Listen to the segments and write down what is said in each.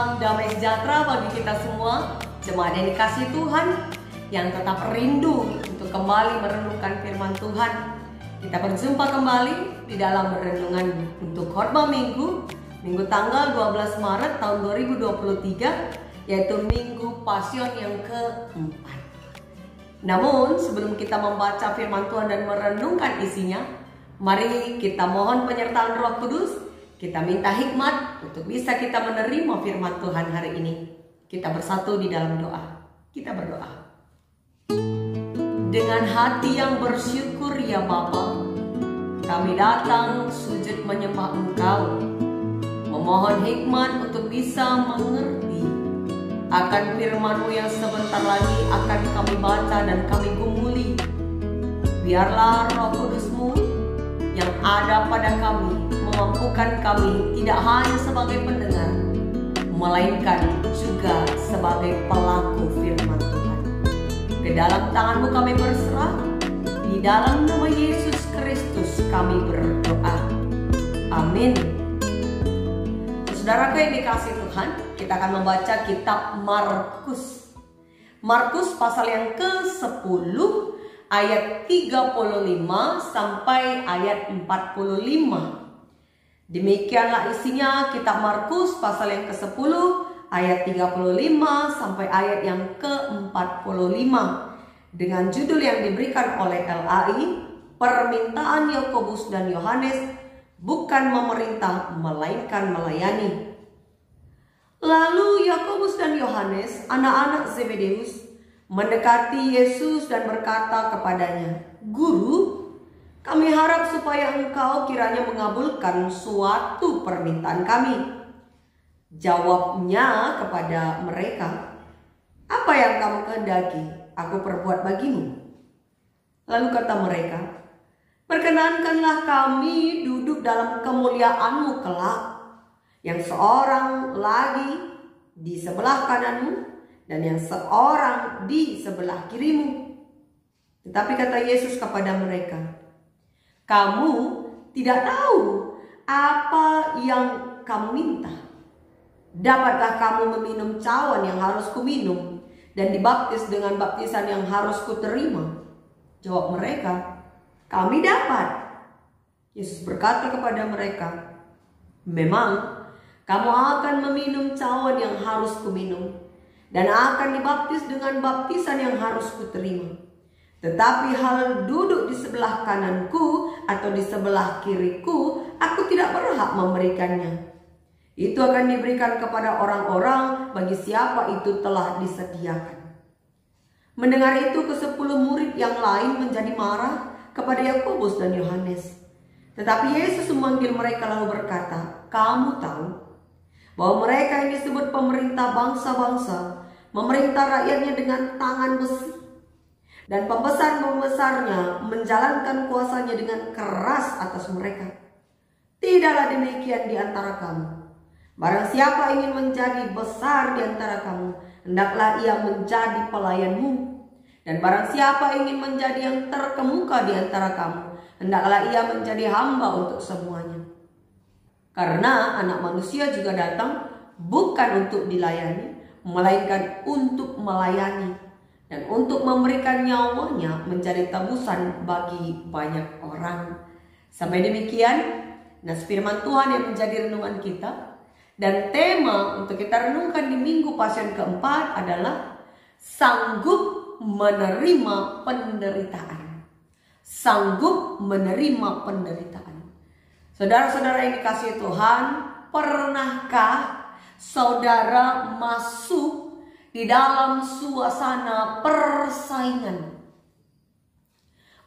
Salam damai sejahtera bagi kita semua, jemaat yang dikasihi Tuhan, yang tetap rindu untuk kembali merenungkan firman Tuhan. Kita berjumpa kembali di dalam renungan untuk khotbah Minggu tanggal 12 Maret tahun 2023, yaitu Minggu Pasion yang keempat. Namun sebelum kita membaca firman Tuhan dan merenungkan isinya, mari kita mohon penyertaan Roh Kudus. Kita minta hikmat untuk bisa kita menerima firman Tuhan hari ini. Kita bersatu di dalam doa. Kita berdoa. Dengan hati yang bersyukur ya Bapa, kami datang sujud menyembah Engkau, memohon hikmat untuk bisa mengerti akan firman-Mu yang sebentar lagi akan kami baca dan kami gumuli. Biarlah Roh Kudus-Mu yang ada pada kami memampukan kami tidak hanya sebagai pendengar, melainkan juga sebagai pelaku firman Tuhan. Ke dalam tangan-Mu kami berserah, di dalam nama Yesus Kristus kami berdoa. Amin. Saudara yang dikasihi Tuhan, kita akan membaca kitab Markus. Markus pasal yang ke-10 ayat 35 sampai ayat 45. Demikianlah isinya kitab Markus pasal yang ke-10 ayat 35 sampai ayat yang ke-45 dengan judul yang diberikan oleh LAI, Permintaan Yakobus dan Yohanes, bukan memerintah melainkan melayani. Lalu Yakobus dan Yohanes, anak-anak Zebedeus, mendekati Yesus dan berkata kepadanya, "Guru, kami harap supaya Engkau kiranya mengabulkan suatu permintaan kami." Jawabnya kepada mereka, "Apa yang kamu kehendaki aku perbuat bagimu?" Lalu kata mereka, "Perkenankanlah kami duduk dalam kemuliaan-Mu kelak, yang seorang lagi di sebelah kananmu dan yang seorang di sebelah kirimu." Tetapi kata Yesus kepada mereka, "Kamu tidak tahu apa yang kamu minta. Dapatkah kamu meminum cawan yang harus kuminum dan dibaptis dengan baptisan yang harus kuterima?" Jawab mereka, "Kami dapat." Yesus berkata kepada mereka, "Memang kamu akan meminum cawan yang harus kuminum dan akan dibaptis dengan baptisan yang harus kuterima. Tetapi hal duduk di sebelah kananku atau di sebelah kiriku, aku tidak berhak memberikannya. Itu akan diberikan kepada orang-orang bagi siapa itu telah disediakan." Mendengar itu, ke-10 murid yang lain menjadi marah kepada Yakobus dan Yohanes. Tetapi Yesus memanggil mereka lalu berkata, "Kamu tahu bahwa mereka yang disebut pemerintah bangsa-bangsa memerintah rakyatnya dengan tangan besi, dan pembesar-pembesarnya menjalankan kuasanya dengan keras atas mereka. Tidaklah demikian di antara kamu. Barang siapa ingin menjadi besar di antara kamu, hendaklah ia menjadi pelayanmu. Dan barang siapa ingin menjadi yang terkemuka di antara kamu, hendaklah ia menjadi hamba untuk semuanya. Karena Anak Manusia juga datang bukan untuk dilayani, melainkan untuk melayani, dan untuk memberikan nyawanya menjadi tebusan bagi banyak orang." Sampai demikian nas firman Tuhan yang menjadi renungan kita. Dan tema untuk kita renungkan di Minggu Pasion keempat adalah sanggup menerima penderitaan. Sanggup menerima penderitaan. Saudara-saudara yang dikasihi Tuhan, pernahkah saudara masuk di dalam suasana persaingan?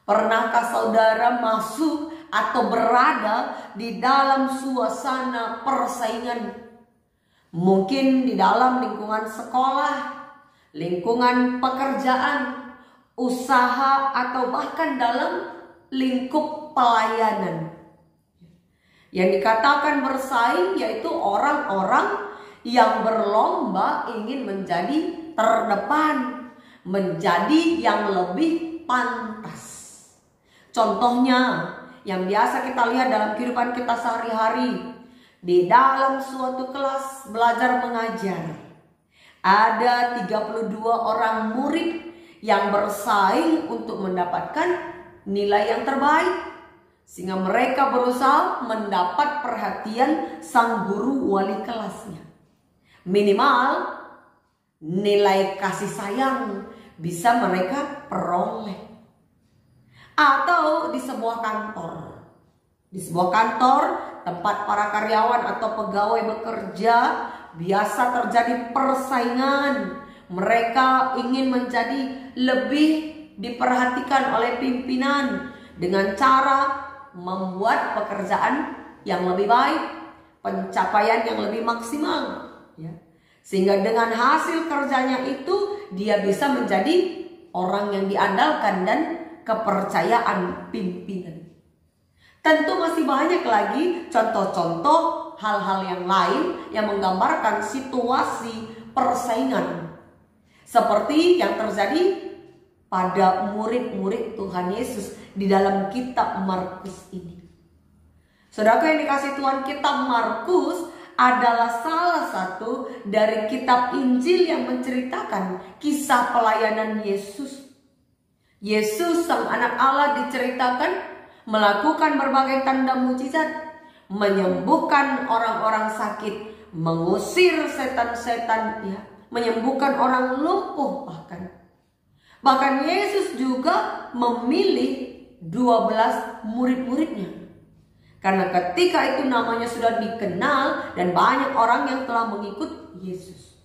Pernahkah saudara masuk atau berada di dalam suasana persaingan? Mungkin di dalam lingkungan sekolah, lingkungan pekerjaan, usaha, atau bahkan dalam lingkup pelayanan. Yang dikatakan bersaing yaitu orang-orang yang berlomba ingin menjadi terdepan, menjadi yang lebih pantas. Contohnya yang biasa kita lihat dalam kehidupan kita sehari-hari, Di dalam suatu kelas belajar mengajar, ada 32 orang murid yang bersaing untuk mendapatkan nilai yang terbaik. Sehingga mereka berusaha mendapat perhatian sang guru wali kelasnya. Minimal nilai kasih sayang bisa mereka peroleh. Atau di sebuah kantor. Di sebuah kantor tempat para karyawan atau pegawai bekerja, biasa terjadi persaingan. Mereka ingin menjadi lebih diperhatikan oleh pimpinan dengan cara membuat pekerjaan yang lebih baik, pencapaian yang lebih maksimal, ya. Sehingga dengan hasil kerjanya itu dia bisa menjadi orang yang diandalkan dan kepercayaan pimpinan. Tentu masih banyak lagi contoh-contoh hal-hal yang lain yang menggambarkan situasi persaingan seperti yang terjadi pada murid-murid Tuhan Yesus di dalam kitab Markus ini. Saudara yang dikasih Tuhan, kitab Markus adalah salah satu dari kitab Injil yang menceritakan kisah pelayanan Yesus. Yesus sang anak Allah diceritakan melakukan berbagai tanda mujizat, menyembuhkan orang-orang sakit, mengusir setan-setan, ya, menyembuhkan orang lumpuh bahkan. Bahkan Yesus juga memilih 12 murid-muridnya. Karena ketika itu namanya sudah dikenal dan banyak orang yang telah mengikut Yesus.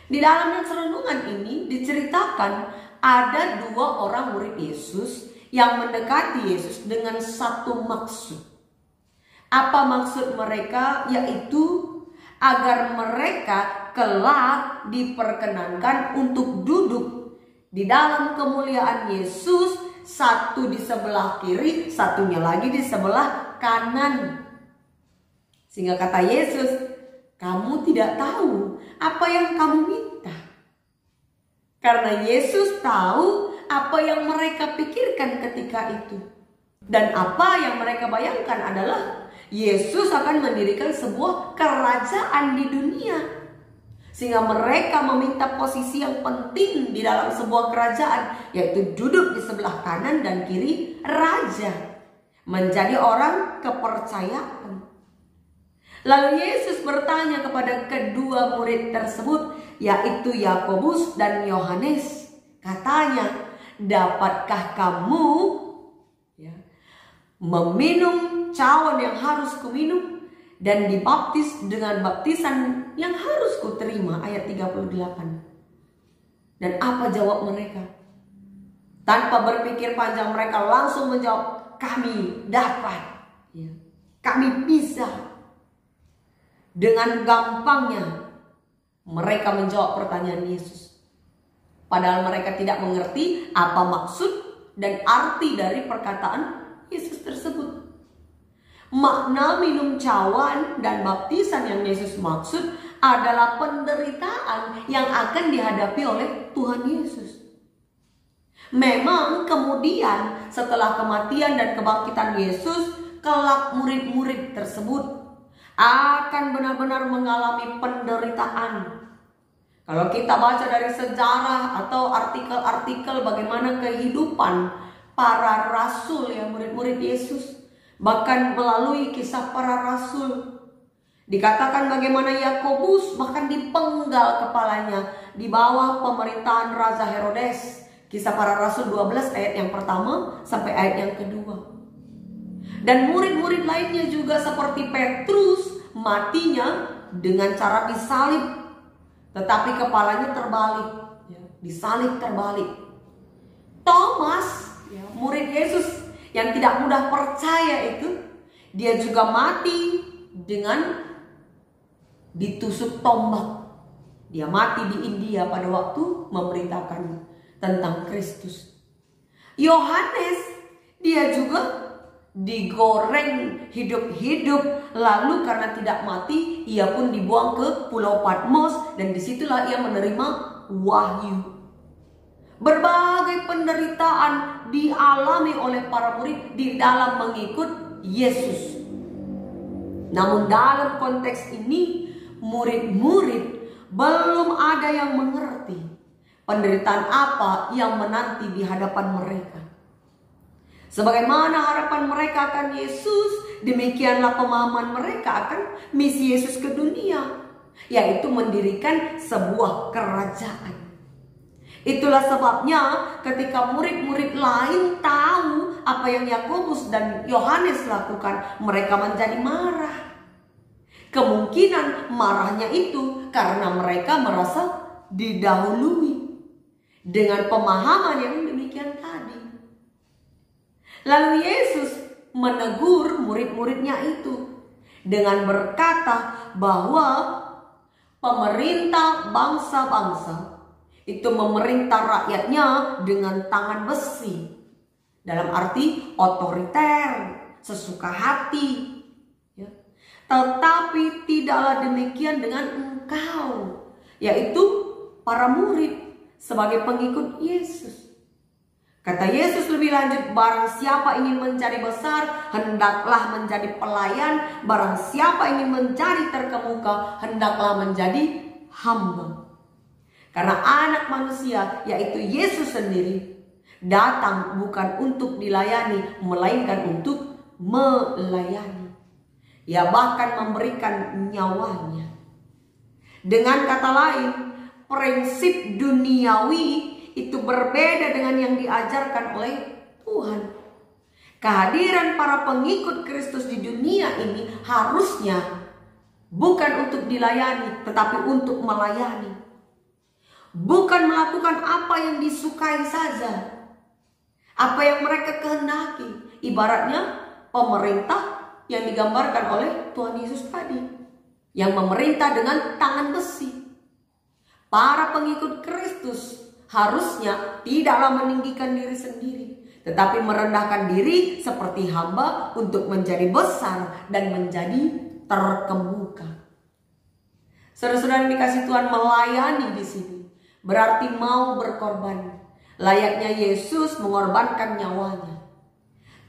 Di dalam nats renungan ini diceritakan ada 2 orang murid Yesus yang mendekati Yesus dengan satu maksud. Apa maksud mereka? Yaitu agar mereka kelak diperkenankan untuk duduk di dalam kemuliaan Yesus, satu di sebelah kiri, satunya lagi di sebelah kanan. Sehingga kata Yesus, kamu tidak tahu apa yang kamu minta. Karena Yesus tahu apa yang mereka pikirkan ketika itu. Dan apa yang mereka bayangkan adalah Yesus akan mendirikan sebuah kerajaan di dunia. Sehingga mereka meminta posisi yang penting di dalam sebuah kerajaan, yaitu duduk di sebelah kanan dan kiri raja, menjadi orang kepercayaan. Lalu Yesus bertanya kepada kedua murid tersebut, yaitu Yakobus dan Yohanes. Katanya, dapatkah kamu, ya, meminum cawan yang harus kuminum dan dibaptis dengan baptisan yang harus kuterima? Ayat 38. Dan apa jawab mereka? Tanpa berpikir panjang mereka langsung menjawab, kami dapat, ya, kami bisa. Dengan gampangnya mereka menjawab pertanyaan Yesus. Padahal mereka tidak mengerti apa maksud dan arti dari perkataan Yesus tersebut. Makna minum cawan dan baptisan yang Yesus maksud adalah penderitaan yang akan dihadapi oleh Tuhan Yesus. Memang kemudian setelah kematian dan kebangkitan Yesus, kelak murid-murid tersebut akan benar-benar mengalami penderitaan. Kalau kita baca dari sejarah atau artikel-artikel bagaimana kehidupan para rasul yang murid-murid Yesus, bahkan melalui kisah para rasul, dikatakan bagaimana Yakobus bahkan dipenggal kepalanya di bawah pemerintahan Raja Herodes. Kisah para rasul 12 ayat yang pertama sampai ayat yang kedua. Dan murid-murid lainnya juga seperti Petrus matinya dengan cara disalib, tetapi kepalanya terbalik, ya, disalib terbalik. Thomas, ya, murid Yesus yang tidak mudah percaya itu, dia juga mati dengan ditusuk tombak. Dia mati di India pada waktu memberitakan tentang Kristus. Yohanes, dia juga digoreng hidup-hidup, lalu karena tidak mati ia pun dibuang ke Pulau Patmos, dan disitulah ia menerima wahyu. Berbagai penderitaan dialami oleh para murid di dalam mengikut Yesus. Namun dalam konteks ini, murid-murid belum ada yang mengerti penderitaan apa yang menanti di hadapan mereka. Sebagaimana harapan mereka akan Yesus, demikianlah pemahaman mereka akan misi Yesus ke dunia, yaitu mendirikan sebuah kerajaan. Itulah sebabnya ketika murid-murid lain tahu apa yang Yakobus dan Yohanes lakukan, mereka menjadi marah. Kemungkinan marahnya itu karena mereka merasa didahului dengan pemahaman yang demikian tadi. Lalu Yesus menegur murid-muridnya itu dengan berkata bahwa pemerintah bangsa-bangsa itu memerintah rakyatnya dengan tangan besi, dalam arti otoriter, sesuka hati, ya. Tetapi tidaklah demikian dengan engkau, yaitu para murid sebagai pengikut Yesus. Kata Yesus lebih lanjut, barang siapa ingin menjadi besar, hendaklah menjadi pelayan. Barang siapa ingin menjadi terkemuka, hendaklah menjadi hamba. Karena anak manusia, yaitu Yesus sendiri, datang bukan untuk dilayani, melainkan untuk melayani. Ia bahkan memberikan nyawanya. Dengan kata lain, prinsip duniawi itu berbeda dengan yang diajarkan oleh Tuhan. Kehadiran para pengikut Kristus di dunia ini harusnya bukan untuk dilayani, tetapi untuk melayani. Bukan melakukan apa yang disukai saja, apa yang mereka kehendaki. Ibaratnya pemerintah yang digambarkan oleh Tuhan Yesus tadi, yang memerintah dengan tangan besi. Para pengikut Kristus harusnya tidaklah meninggikan diri sendiri, tetapi merendahkan diri seperti hamba untuk menjadi besar dan menjadi terkemuka. Saudara-saudara yang dikasihi Tuhan, melayani di sini berarti mau berkorban. Layaknya Yesus mengorbankan nyawanya.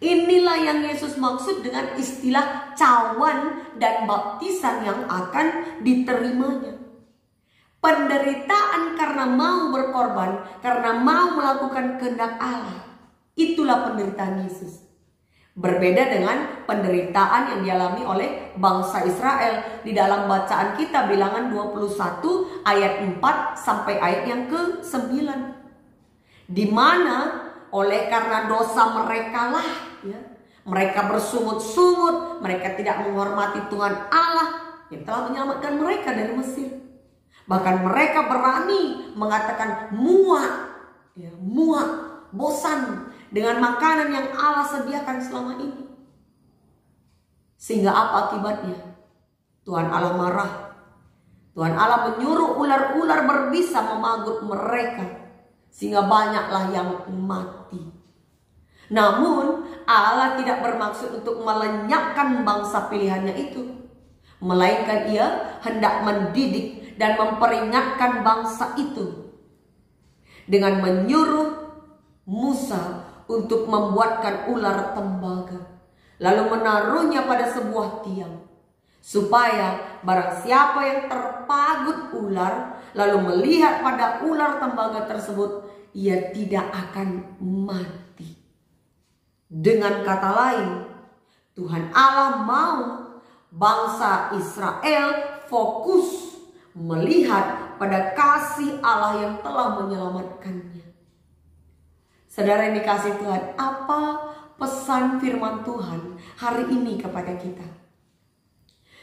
Inilah yang Yesus maksud dengan istilah cawan dan baptisan yang akan diterimanya. Penderitaan karena mau berkorban, karena mau melakukan kehendak Allah. Itulah penderitaan Yesus. Berbeda dengan penderitaan yang dialami oleh bangsa Israel di dalam bacaan kita Bilangan 21 ayat 4 sampai ayat yang ke-9. Di mana oleh karena dosa mereka lah, ya, mereka bersungut-sungut, mereka tidak menghormati Tuhan Allah yang telah menyelamatkan mereka dari Mesir. Bahkan mereka berani mengatakan muak, ya, bosan dengan makanan yang Allah sediakan selama ini. Sehingga apa akibatnya? Tuhan Allah marah. Tuhan Allah menyuruh ular-ular berbisa memagut mereka, sehingga banyaklah yang mati. Namun Allah tidak bermaksud untuk melenyapkan bangsa pilihannya itu, melainkan Ia hendak mendidik dan memperingatkan bangsa itu dengan menyuruh Musa untuk membuatkan ular tembaga, lalu menaruhnya pada sebuah tiang, supaya barang siapa yang terpagut ular lalu melihat pada ular tembaga tersebut, ia tidak akan mati. Dengan kata lain, Tuhan Allah mau bangsa Israel fokus melihat pada kasih Allah yang telah menyelamatkannya. Saudara yang dikasihi Tuhan, apa pesan firman Tuhan hari ini kepada kita?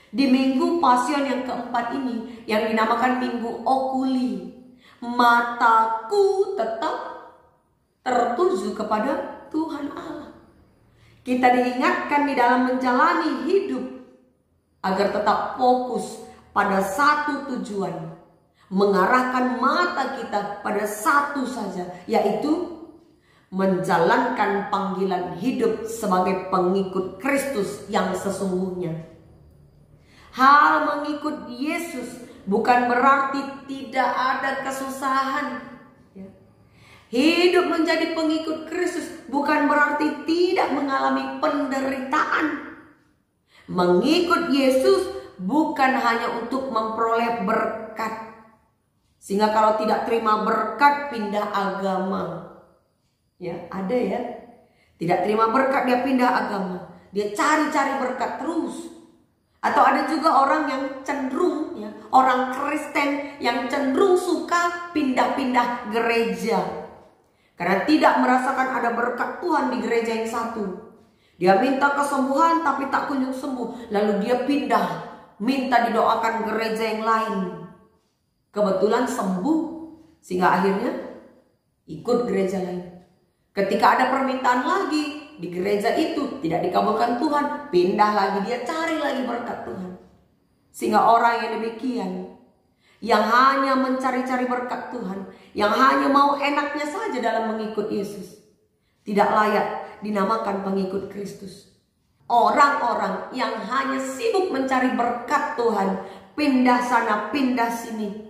Di minggu Pasion yang keempat ini, yang dinamakan Minggu Okuli, mataku tetap tertuju kepada Tuhan Allah. Kita diingatkan di dalam menjalani hidup agar tetap fokus pada satu tujuan, mengarahkan mata kita pada satu saja, yaitu menjalankan panggilan hidup sebagai pengikut Kristus yang sesungguhnya. Hal mengikut Yesus bukan berarti tidak ada kesusahan. Hidup menjadi pengikut Kristus bukan berarti tidak mengalami penderitaan. Mengikut Yesus bukan hanya untuk memperoleh berkat. Sehingga kalau tidak terima berkat pindah agama. Ya, ada ya. Tidak terima berkat dia pindah agama. Dia cari-cari berkat terus. Atau ada juga orang yang cenderung ya, orang Kristen yang cenderung suka pindah-pindah gereja. Karena tidak merasakan ada berkat Tuhan di gereja yang satu. Dia minta kesembuhan tapi tak kunjung sembuh. Lalu dia pindah, minta didoakan gereja yang lain. Kebetulan sembuh, sehingga akhirnya ikut gereja lain. Ketika ada permintaan lagi di gereja itu tidak dikabulkan Tuhan, pindah lagi, dia cari lagi berkat Tuhan. Sehingga orang yang demikian, yang hanya mencari-cari berkat Tuhan, yang hanya mau enaknya saja dalam mengikut Yesus, tidak layak dinamakan pengikut Kristus. Orang-orang yang hanya sibuk mencari berkat Tuhan, pindah sana, pindah sini,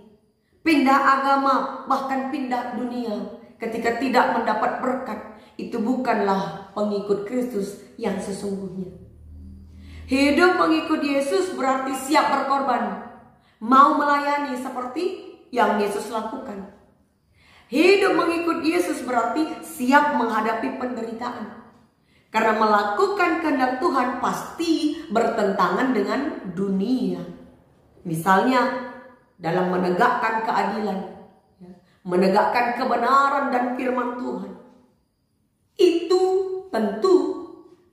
pindah agama, bahkan pindah dunia, ketika tidak mendapat berkat, itu bukanlah pengikut Kristus yang sesungguhnya. Hidup mengikut Yesus berarti siap berkorban, mau melayani seperti yang Yesus lakukan. Hidup mengikut Yesus berarti siap menghadapi penderitaan. Karena melakukan kehendak Tuhan pasti bertentangan dengan dunia. Misalnya dalam menegakkan keadilan, menegakkan kebenaran dan firman Tuhan, itu tentu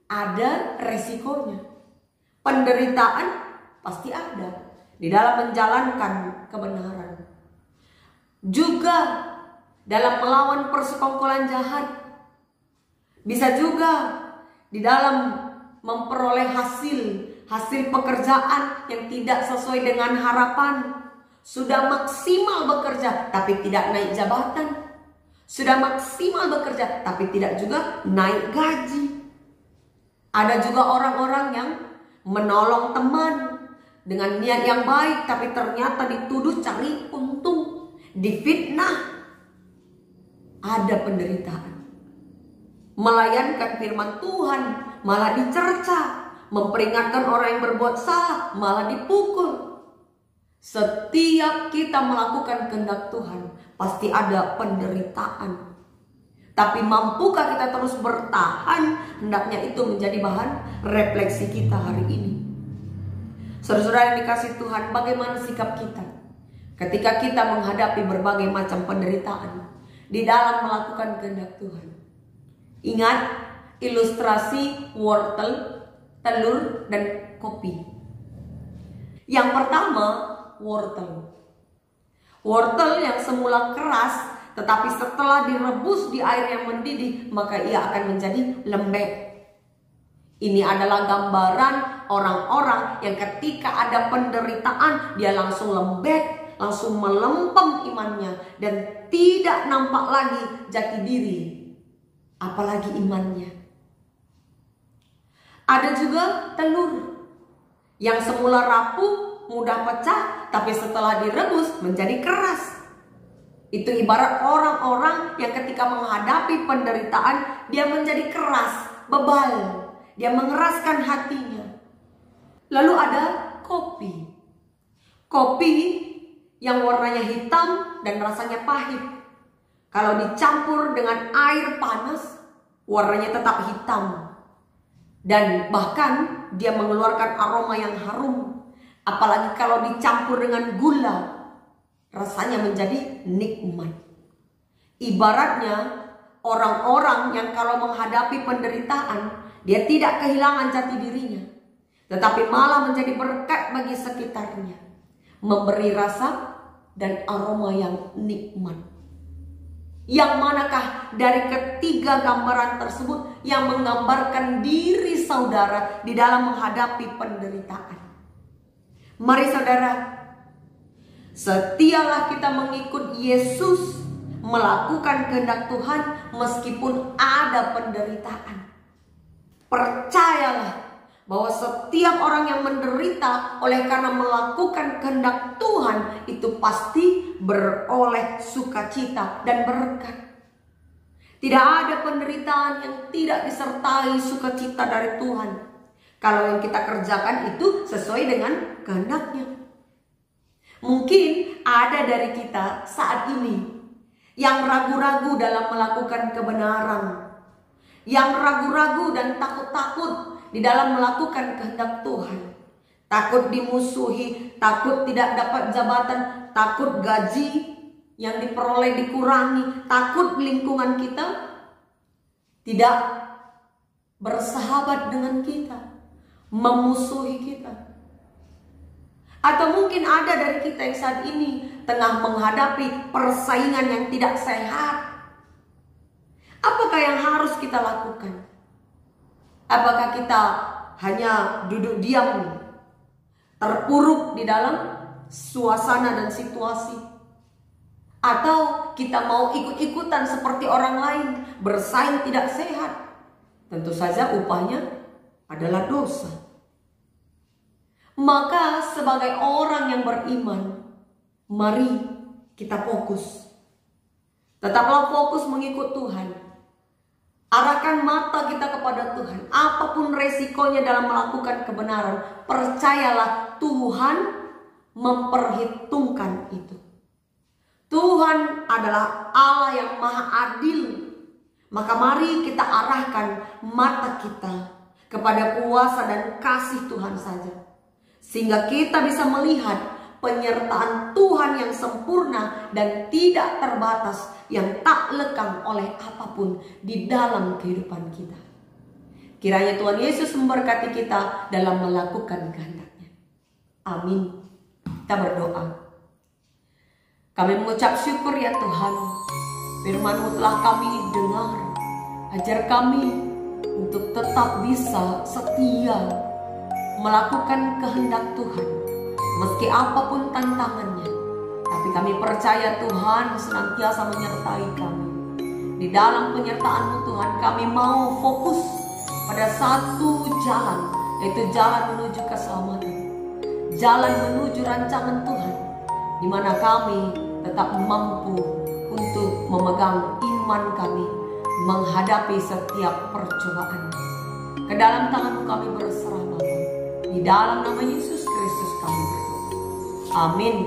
ada resikonya. Penderitaan pasti ada di dalam menjalankan kebenaran. Juga dalam melawan persekongkolan jahat. Bisa juga di dalam memperoleh hasil pekerjaan yang tidak sesuai dengan harapan. Sudah maksimal bekerja tapi tidak naik jabatan. Sudah maksimal bekerja tapi tidak juga naik gaji. Ada juga orang-orang yang menolong teman dengan niat yang baik tapi ternyata dituduh cari untung, difitnah. Ada penderitaan. Melayankan firman Tuhan malah dicerca, memperingatkan orang yang berbuat salah malah dipukul. Setiap kita melakukan kehendak Tuhan pasti ada penderitaan. Tapi mampukah kita terus bertahan? Hendaknya itu menjadi bahan refleksi kita hari ini. Saudara-saudara yang dikasihi Tuhan, bagaimana sikap kita ketika kita menghadapi berbagai macam penderitaan di dalam melakukan kehendak Tuhan? Ingat ilustrasi wortel, telur, dan kopi. Yang pertama, wortel. Wortel yang semula keras, tetapi setelah direbus di air yang mendidih, maka ia akan menjadi lembek. Ini adalah gambaran orang-orang yang ketika ada penderitaan, dia langsung lembek, langsung melempem imannya, dan tidak nampak lagi jati diri, apalagi imannya. Ada juga telur yang semula rapuh, mudah pecah, tapi setelah direbus menjadi keras. Itu ibarat orang-orang yang ketika menghadapi penderitaan, dia menjadi keras, bebal, dia mengeraskan hatinya. Lalu ada kopi. Kopi yang warnanya hitam dan rasanya pahit. Kalau dicampur dengan air panas, warnanya tetap hitam. Dan bahkan dia mengeluarkan aroma yang harum. Apalagi kalau dicampur dengan gula, rasanya menjadi nikmat. Ibaratnya orang-orang yang kalau menghadapi penderitaan, dia tidak kehilangan jati dirinya, tetapi malah menjadi berkat bagi sekitarnya, memberi rasa dan aroma yang nikmat. Yang manakah dari ketiga gambaran tersebut yang menggambarkan diri saudara di dalam menghadapi penderitaan? Mari saudara, setialah kita mengikut Yesus, melakukan kehendak Tuhan meskipun ada penderitaan. Percayalah bahwa setiap orang yang menderita oleh karena melakukan kehendak Tuhan itu pasti beroleh sukacita dan berkat. Tidak ada penderitaan yang tidak disertai sukacita dari Tuhan. Kalau yang kita kerjakan itu sesuai dengan kehendaknya. Mungkin ada dari kita saat ini yang ragu-ragu dalam melakukan kebenaran, yang ragu-ragu dan takut-takut di dalam melakukan kehendak Tuhan. Takut dimusuhi, takut tidak dapat jabatan, takut gaji yang diperoleh dikurangi, takut lingkungan kita tidak bersahabat dengan kita, memusuhi kita. Atau mungkin ada dari kita yang saat ini tengah menghadapi persaingan yang tidak sehat. Apakah yang harus kita lakukan? Apakah kita hanya duduk diam, terpuruk di dalam suasana dan situasi? Atau kita mau ikut-ikutan seperti orang lain, bersaing tidak sehat? Tentu saja upahnya adalah dosa. Maka sebagai orang yang beriman, mari kita fokus. Tetaplah fokus mengikut Tuhan. Arahkan mata kita kepada Tuhan. Apapun resikonya dalam melakukan kebenaran, percayalah Tuhan memperhitungkan itu. Tuhan adalah Allah yang maha adil. Maka mari kita arahkan mata kita kepada kuasa dan kasih Tuhan saja, sehingga kita bisa melihat penyertaan Tuhan yang sempurna dan tidak terbatas, yang tak lekang oleh apapun di dalam kehidupan kita. Kiranya Tuhan Yesus memberkati kita dalam melakukan kehendak-Nya. Amin. Kita berdoa. Kami mengucap syukur ya Tuhan, firman-Mu telah kami dengar. Ajar kami untuk tetap bisa setia melakukan kehendak Tuhan, meski apapun tantangannya. Tapi kami percaya Tuhan senantiasa menyertai kami. Di dalam penyertaan-Mu Tuhan, kami mau fokus pada satu jalan, yaitu jalan menuju keselamatan, jalan menuju rancangan Tuhan, di mana kami tetap mampu untuk memegang iman kami menghadapi setiap percobaan. Ke dalam tangan-Mu kami berserah Bapa. Di dalam nama Yesus Kristus kami berdoa. Amin.